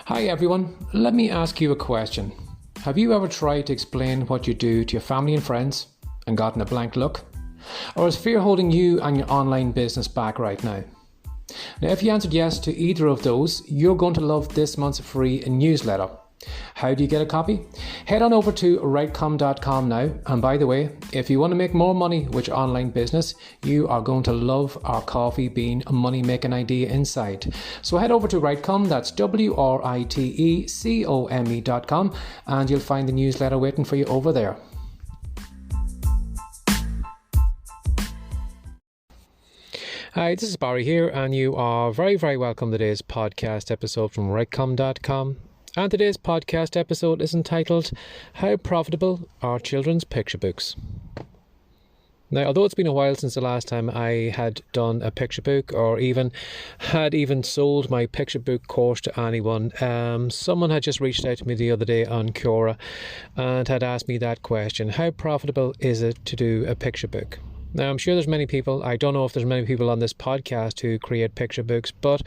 Hi everyone, let me ask you a question. Have you ever tried to explain what you do to your family and friends and gotten a blank look? Or is fear holding you and your online business back right now? Now, if you answered yes to either of those, you're going to love this month's free newsletter. How do you get a copy? Head on over to writecom.com now. And by the way, if you want to make more money with your online business, you are going to love our coffee bean money making idea inside. So head over to Writecom, that's WRITECOME.com, and you'll find the newsletter waiting for you over there. Hi, this is Barry here, and you are very, very welcome to today's podcast episode from writecom.com. And today's podcast episode is entitled, How Profitable Are Children's Picture Books? Now, although it's been a while since the last time I had done a picture book or even sold my picture book course to anyone, someone had just reached out to me the other day on Quora and had asked me that question, how profitable is it to do a picture book? Now, I'm sure there's many people, I don't know if there's many people on this podcast who create picture books, but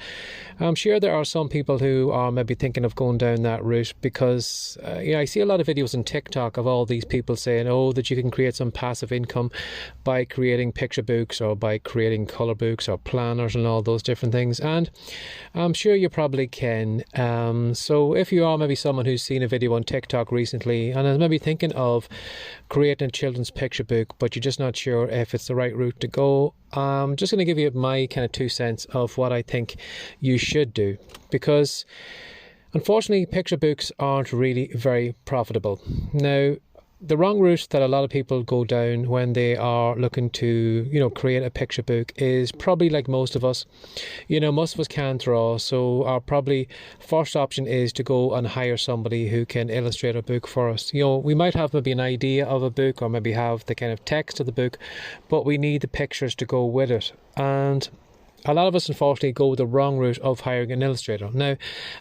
I'm sure there are some people who are maybe thinking of going down that route because I see a lot of videos on TikTok of all these people saying, that you can create some passive income by creating picture books or by creating colour books or planners and all those different things. And I'm sure you probably can. So if you are maybe someone who's seen a video on TikTok recently and is maybe thinking of creating a children's picture book, but you're just not sure if it's the right route to go, I'm just going to give you my kind of 2 cents of what I think you should do, because unfortunately picture books aren't really very profitable. Now, the wrong route that a lot of people go down when they are looking to, create a picture book is probably like most of us. Most of us can't draw, so our probably first option is to go and hire somebody who can illustrate a book for us. We might have maybe an idea of a book or maybe have the kind of text of the book, but we need the pictures to go with it. And a lot of us, unfortunately, go the wrong route of hiring an illustrator. Now,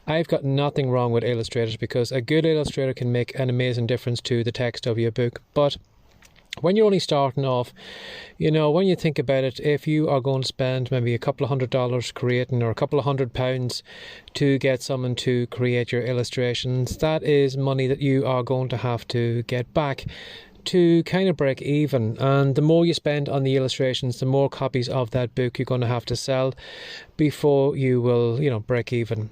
I've got nothing wrong with illustrators because a good illustrator can make an amazing difference to the text of your book. But when you're only starting off, when you think about it, if you are going to spend maybe a couple of $100 creating or a couple of £100 to get someone to create your illustrations, that is money that you are going to have to get back to kind of break even. And the more you spend on the illustrations, the more copies of that book you're going to have to sell before you will, break even.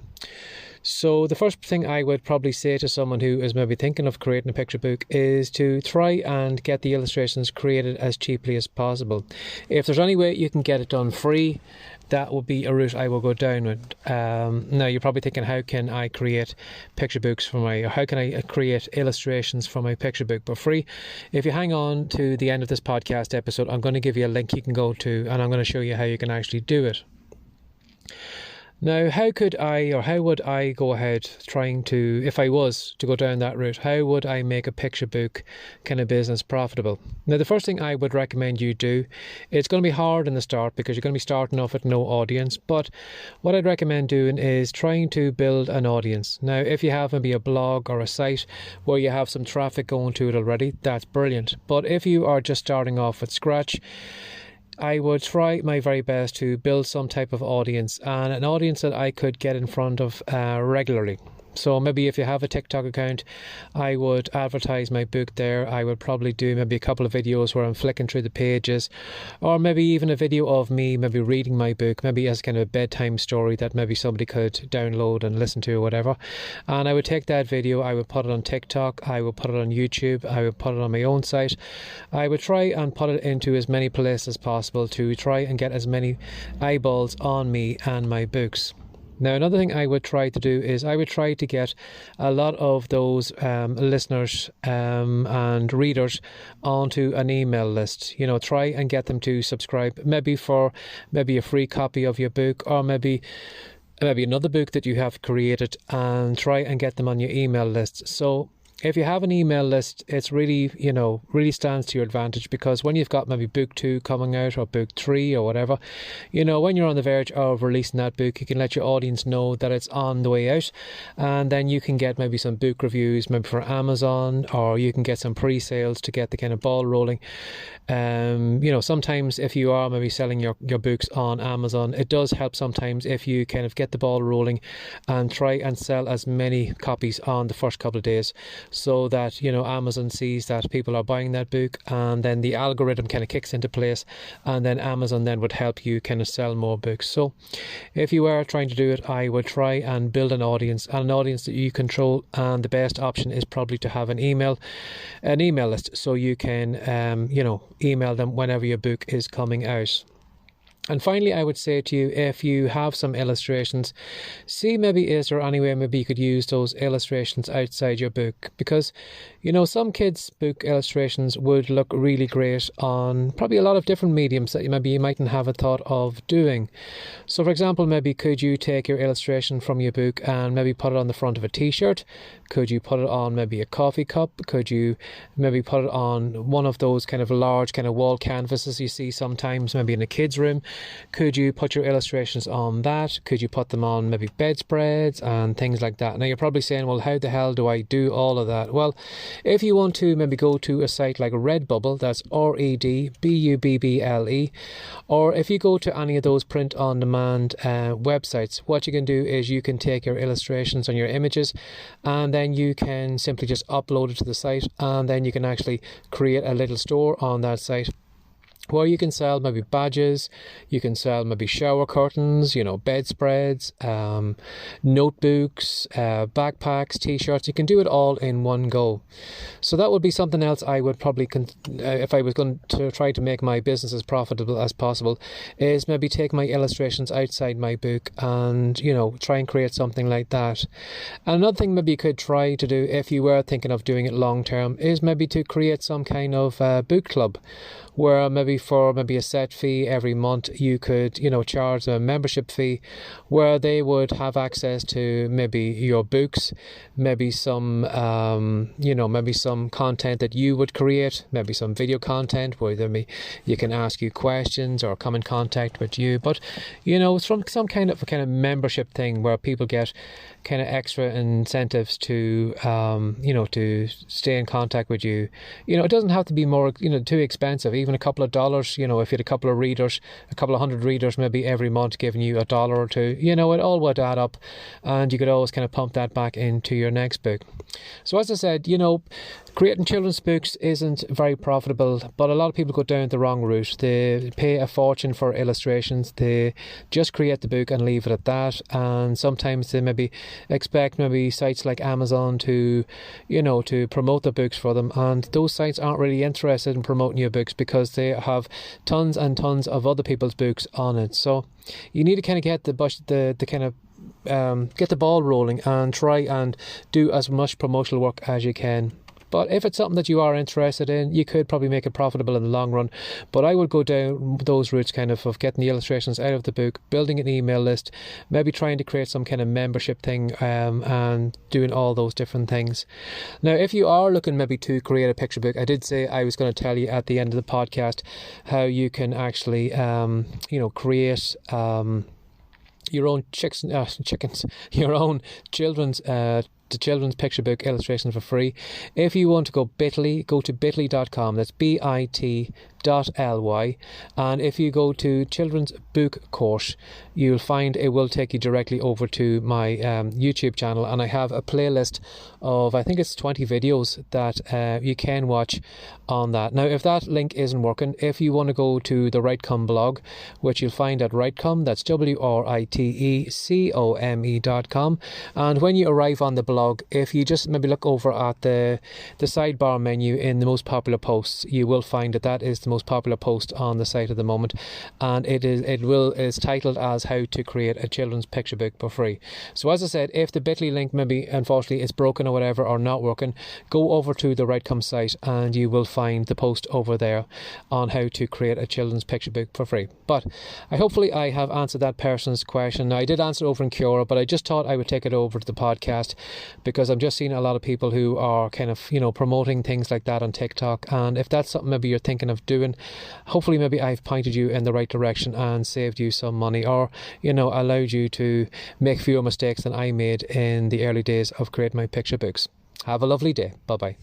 So the first thing I would probably say to someone who is maybe thinking of creating a picture book is to try and get the illustrations created as cheaply as possible. If there's any way you can get it done free, that would be a route I will go down with. Now, you're probably thinking, how can I create picture books how can I create illustrations for my picture book for free? If you hang on to the end of this podcast episode, I'm going to give you a link you can go to, and I'm going to show you how you can actually do it. Now, how would I go ahead trying to, if I was to go down that route, how would I make a picture book kind of business profitable? Now, the first thing I would recommend you do, it's going to be hard in the start because you're going to be starting off with no audience, but what I'd recommend doing is trying to build an audience. Now, if you have maybe a blog or a site where you have some traffic going to it already, that's brilliant. But if you are just starting off at scratch, I would try my very best to build some type of audience, and an audience that I could get in front of regularly. So maybe if you have a TikTok account, I would advertise my book there. I would probably do maybe a couple of videos where I'm flicking through the pages, or maybe even a video of me maybe reading my book, maybe as kind of a bedtime story that maybe somebody could download and listen to or whatever. And I would take that video, I would put it on TikTok, I would put it on YouTube, I would put it on my own site. I would try and put it into as many places as possible to try and get as many eyeballs on me and my books. Now, another thing I would try to do is I would try to get a lot of those listeners and readers onto an email list. Try and get them to subscribe, maybe for a free copy of your book, or maybe another book that you have created, and try and get them on your email list. So if you have an email list, it's really, really stands to your advantage, because when you've got maybe book 2 coming out or book 3 or whatever, when you're on the verge of releasing that book, you can let your audience know that it's on the way out, and then you can get maybe some book reviews, maybe for Amazon, or you can get some pre-sales to get the kind of ball rolling. Sometimes if you are maybe selling your books on Amazon, it does help sometimes if you kind of get the ball rolling and try and sell as many copies on the first couple of days, so that Amazon sees that people are buying that book, and then the algorithm kind of kicks into place, and then Amazon then would help you kind of sell more books. So if you are trying to do it, I would try and build an audience that you control, and the best option is probably to have an email list, so you can email them whenever your book is coming out. And finally, I would say to you, if you have some illustrations, see maybe is there any way maybe you could use those illustrations outside your book, because some kids' book illustrations would look really great on probably a lot of different mediums that maybe you mightn't have a thought of doing. So for example, maybe could you take your illustration from your book and maybe put it on the front of a t-shirt? Could you put it on maybe a coffee cup? Could you maybe put it on one of those kind of large kind of wall canvases you see sometimes maybe in a kid's room? Could you put your illustrations on that? Could you put them on maybe bedspreads and things like that? Now you're probably saying, well, how the hell do I do all of that? Well, if you want to maybe go to a site like Redbubble, that's REDBUBBLE, or if you go to any of those print on demand websites, what you can do is you can take your illustrations and your images, and then you can simply just upload it to the site, and then you can actually create a little store on that site where you can sell maybe badges, you can sell maybe shower curtains, bedspreads, notebooks, backpacks, t-shirts. You can do it all in one go. So that would be something else I would probably, if I was going to try to make my business as profitable as possible, is maybe take my illustrations outside my book and, try and create something like that. And another thing maybe you could try to do if you were thinking of doing it long term is maybe to create some kind of book club, where maybe for maybe a set fee every month you could charge a membership fee, where they would have access to maybe your books, maybe some maybe some content that you would create, maybe some video content where you can ask you questions or come in contact with you. But it's from some kind of membership thing where people get kind of extra incentives to to stay in contact with you. It doesn't have to be more too expensive. Even a couple of dollars, if you had a couple of readers, a couple of hundred readers maybe every month giving you $1 or $2, it all would add up, and you could always kind of pump that back into your next book. So as I said, creating children's books isn't very profitable, but a lot of people go down the wrong route. They pay a fortune for illustrations, they just create the book and leave it at that, and sometimes they maybe expect sites like Amazon to to promote the books for them, and those sites aren't really interested in promoting your books because they have tons and tons of other people's books on it. So you need to kind of get get the ball rolling and try and do as much promotional work as you can. But if it's something that you are interested in, you could probably make it profitable in the long run. But I would go down those routes of getting the illustrations out of the book, building an email list, maybe trying to create some kind of membership thing, and doing all those different things. Now, if you are looking maybe to create a picture book, I did say I was going to tell you at the end of the podcast how you can actually, create your own your own children's the children's picture book illustration for free. If you want to go bit.ly, go to bit.ly.com. That's bit.ly, and if you go to children's book course, you'll find it will take you directly over to my YouTube channel, and I have a playlist of, I think it's 20 videos that you can watch on that. Now, if that link isn't working, if you want to go to the Writecome blog, which you'll find at Writecome, that's WRITECOME.com, and when you arrive on the blog, if you just maybe look over at the sidebar menu in the most popular posts, you will find that is the most popular post on the site at the moment, and is titled as How to Create a Children's Picture Book for Free. So as I said, if the bit.ly link maybe unfortunately is broken or whatever, or not working, go over to the Writecome site and you will find the post over there on how to create a children's picture book for free. But hopefully I have answered that person's question. Now, I did answer it over in Quora, but I just thought I would take it over to the podcast because I'm just seeing a lot of people who are kind of, promoting things like that on TikTok. And if that's something maybe you're thinking of doing, hopefully maybe I've pointed you in the right direction and saved you some money, or, allowed you to make fewer mistakes than I made in the early days of creating my picture books. Have a lovely day. Bye-bye.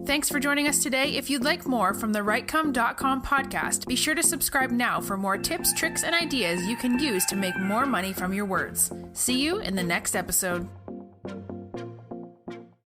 Thanks for joining us today. If you'd like more from the Writecome.com podcast, be sure to subscribe now for more tips, tricks, and ideas you can use to make more money from your words. See you in the next episode.